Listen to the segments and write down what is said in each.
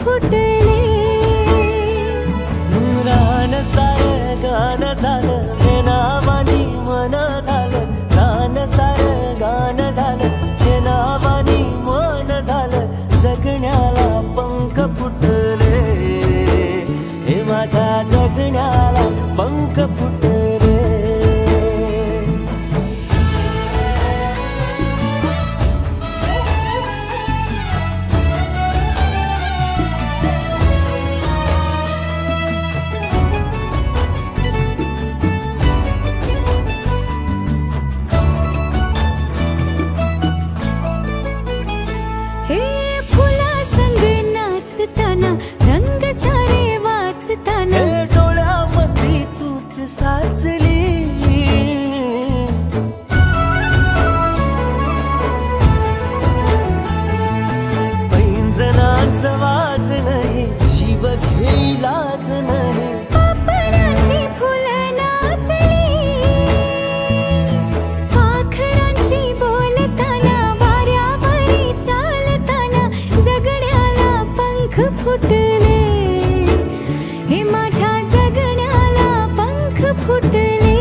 फुटले रान सारं गाणं झालं हे नावानी मन झालं रान सारं गाणं झालं हे नावानी मन झालं जगण्याला पंख फुटले हे माझ्या जगण्याला पंख फुटले साचली पैंजणाचं वाज नाही जीव घेईलाच नाही पापणाची फुलं नाचली पाखरांशी बोलताना वाऱ्यावरी चालताना जगण्याला पंख फुटले हे माझ्या जगण्याला पंख फुटले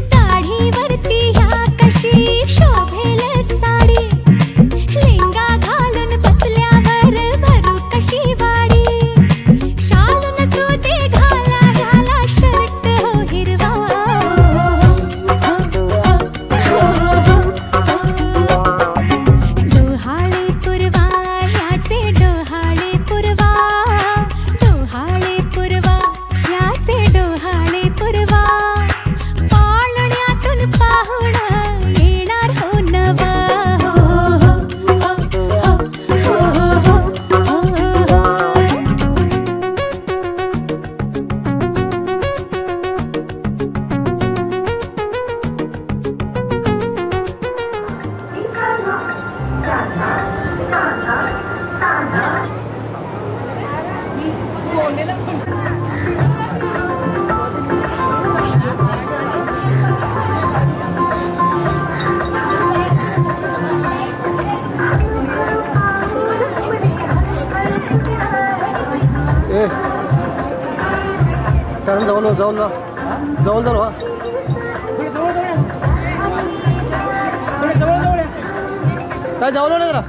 दाढीवरती ह्या कशी शोभेल साडी लेंगा घालून बसल्यावर भरू कशी वाडी शालून सोते घाला ह्याला शर्ट हो हिरवा डोहाळे पुरवा ह्याचे डोहाळे पुरवा डोहाळे पुरवा ह्याचे डोहाळे पुरवा जाऊन जा जवळ जवळ काय जाऊ ना जरा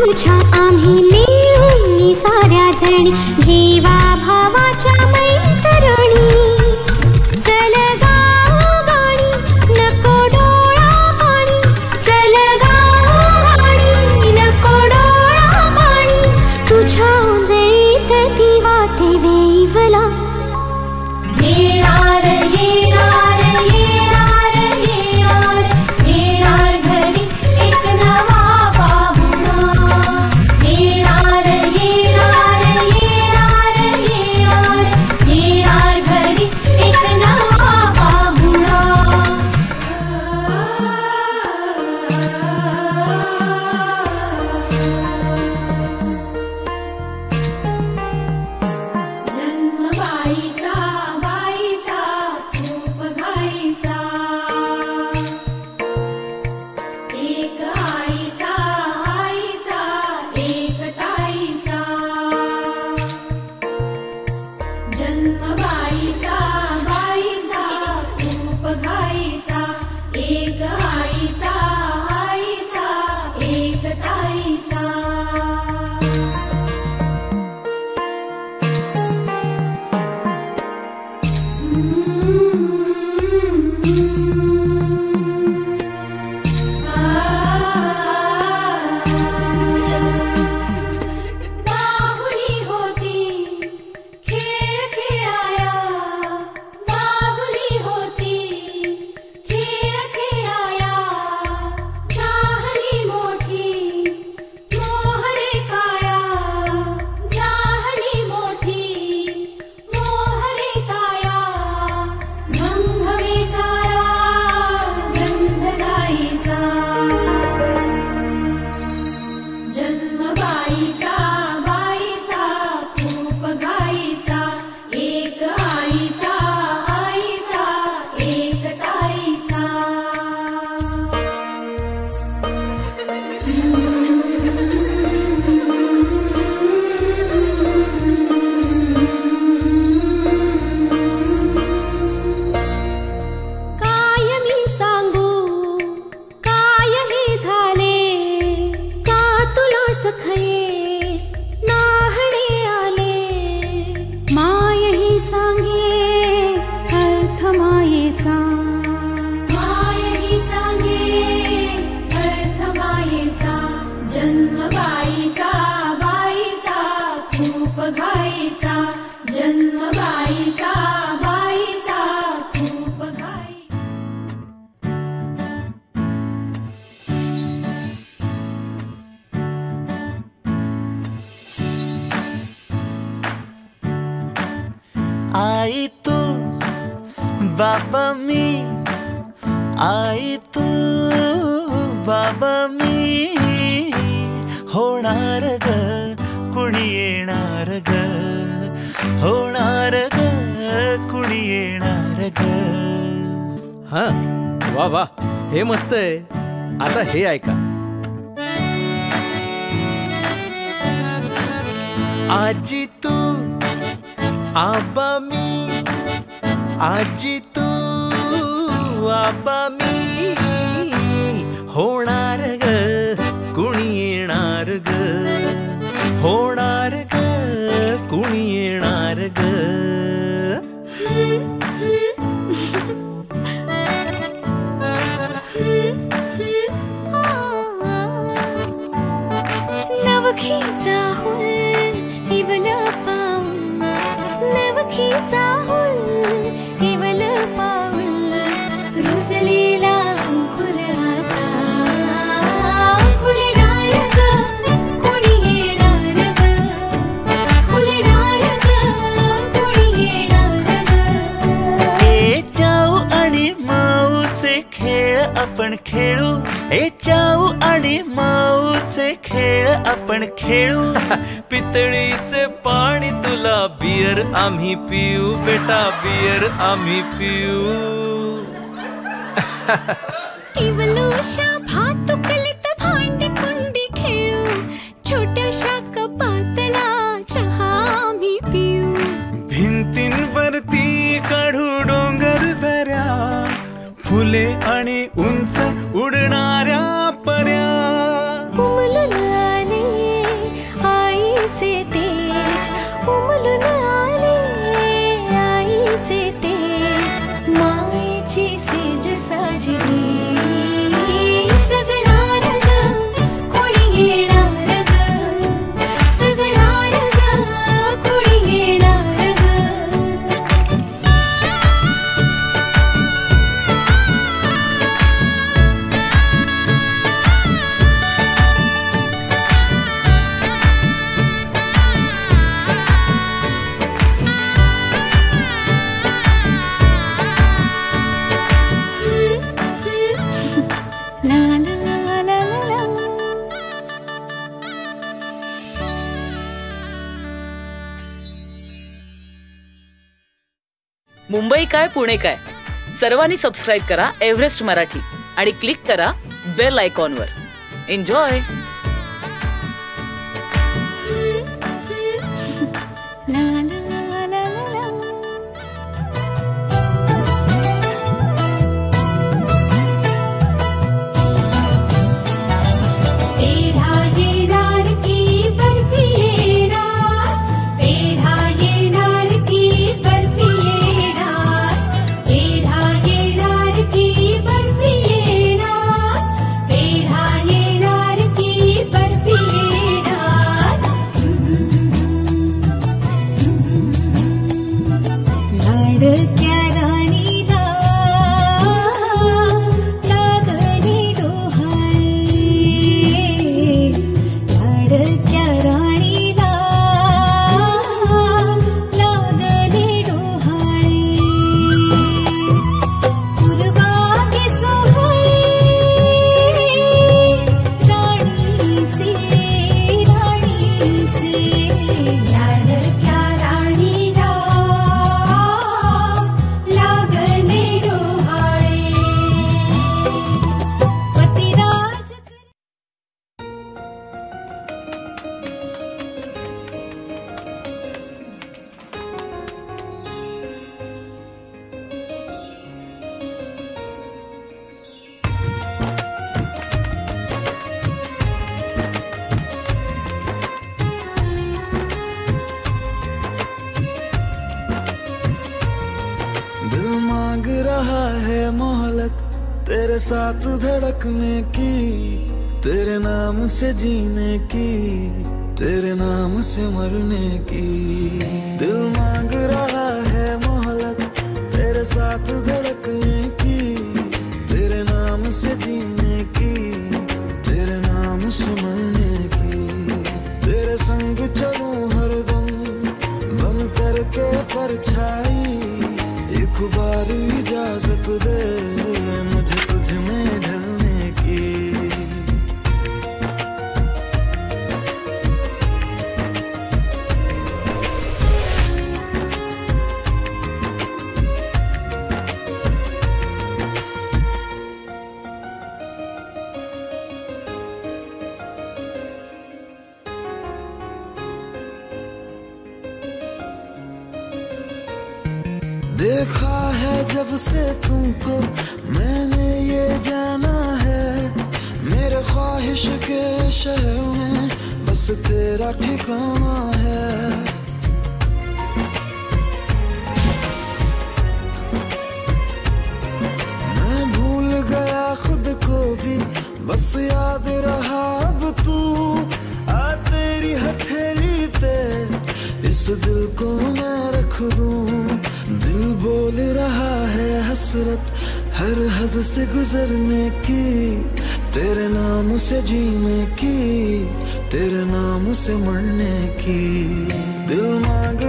तुझ्या आम्ही मिळून साऱ्या जणी जीवा भावाच्या मैत्रिणी. चल गाऊ गाणी नको डोळा पाणी, चल गाऊ गाणी नको डोळा पाणी. तुझ्या उंजळीत ती वाटे वेईवला. येणार येणार येणार येणार येणार घरी एक नवा पाहुणा. येणार येणार येणार येणार येणार घरी एक नवा पाहुणा. जन्मबाईचा बाईचा खूप घाईचा, एक आईचा आईचा एक ताईचा. जन्मबाईचा बाईचा खूप घाईचा, एक आईचा आईचा एक ताईचा. बाहुली होती खेळ खेळाया, बाहुली होती खेळ खेळाया. झाली मोठी मोहरे काया, झाली मोठी मोहरे काया. गंधवे सारा गंध जाईचा. जन्मबाईचा बाईचा खूप घाईचा, एक आईचा आईचा एक ताईचा. काय मी सांगू काय हे झाले, का तुला सखये नाहणे आले. माय ही सांगे अर्थ मायेचा, माय ही सांगे अर्थ मायेचा. जन्मबाईचा बाईचा खूप घाईचा, जन्मबाईचा बाईचा खूप घाई. आई तू बाबा मी, आई तू बाबा मी. होणार ग कुणी येणार ग, होणार ग कुणी येणार ग. हा वा वा, हे मस्त आहे. आता हे ऐका. आजी तू आबा मी, आजी तू आबा मी. होणार ग कुणी येणार ग, होणार ग कुणी येणार ग. नवखीचा हुल केवल पाऊल, नवखीचा हुल केवल पाऊल. रुजलेला अंकुर आता फुलणार ग कोणी येणार ग, फुलणार ग कोणी येणार ग. ए चाऊ आणि माऊचे खेळ आपण खेळू, ए चाऊ आणि माऊचे खेळ आपण खेळू. पितळीचे पाणी तुला बियर आम्ही पिऊ, बेटा बियर आम्ही पिऊ. केवलोशा भातुकलीत भांडी कुंडी खेळू, छोट्याशा कपातला चहा आम्ही पिऊ. भिंतींवरती काढू डोंगर दऱ्या, फुले आणि उंच उडणाऱ्या पर्या. उमलून आले मुंबई काय पुणे काय, सर्वांनी सबस्क्राईब करा एव्हरेस्ट मराठी आणि क्लिक करा बेल आयकॉनवर. एन्जॉय. ला ला ला ला. पेढा येणार की बर्फी येणार, पेढा येणार की बर्फी येणार, पेढा येणार की बर्फी येणार, पेढा येणार की बर्फी येणार. लाडक्या राणीला लागणे डोहाळे, लाडक्या राणीला लागणे डोहाळे. पूर्वांगी सोहळे राणीचे, राणीचे, लाडक्या राणीला लागणे डोहाळे. पतिराज दिल मांग रहा है मोहलत तेरे साथ धड़कने की, तेरे नाम से जीने की, तेरे नाम से मरने की. दिल मांग रहा है मोहलत तेरे साथ धड़कने की, तेरे नाम से जीने की, तेरे नाम से मरने की. तेरे संग चलूं हरदम बन करके परछाई, एक बार इजाजत दे मुझे तुझ में ढलने की. देखा है जब से तुमको मैंने ये जाना है, मेरे ख्वाहिश के शहर में बस तेरा ठिकाना है. मैं भूल गया खुद को भी बस याद रहा अब तू. आ तेरी हथेली पे इस दिल को मैं रख दूं. दिल बोल रहा है हसरत हर हद से गुजरने की, तेरे नाम से जीने की, तेरे नाम से मरने की. दिल मांग